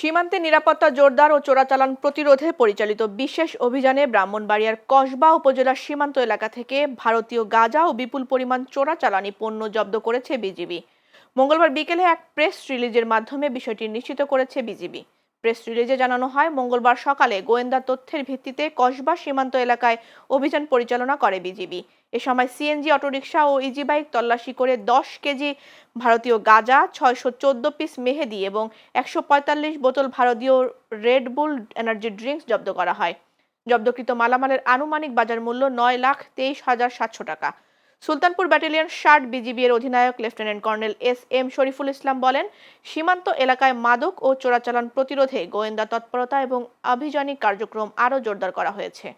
সীমান্তে নিরাপত্তা জোরদার ও চোরাচালান প্রতিরোধে পরিচালিত বিশেষ অভিযানে ব্রাহ্মণবাড়িয়ার কসবা উপজেলার সীমান্ত এলাকা থেকে ভারতীয় গাঁজা ও বিপুল পরিমাণ চোরাচালানি পণ্য জব্দ করেছে বিজিবি। মঙ্গলবার বিকেলে এক প্রেস রিলিজের মাধ্যমে বিষয়টি নিশ্চিত করেছে বিজিবি। প্রেস রিলিজে জানানো হয়, মঙ্গলবার সকালে গোয়েন্দা তথ্যের ভিত্তিতে কসবা সীমান্ত এলাকায় অভিযান পরিচালনা করে বিজিবি। এ সময় সিএনজি অটোরিকশা ও ইজি বাইক তল্লাশি করে 10 কেজি ভারতীয় গাঁজা, 614 পিস মেহেদি এবং 145 বোতল ভারতীয় রেড বুল এনার্জি ড্রিঙ্কস জব্দ করা হয়। জব্দকৃত মালামালের আনুমানিক বাজার মূল্য 9,23,700 টাকা। সুলতানপুর ব্যাটালিয়ন 60 বিজিবি এর অধিনায়ক lieutenant colonel SM. Shariful Islam বলেন, সীমান্ত এলাকায় মাদক ও চোরাচালান প্রতিরোধে গোয়েন্দা তৎপরতা এবং আভিযানিক কার্যক্রম আরও জোরদার করা হয়েছে।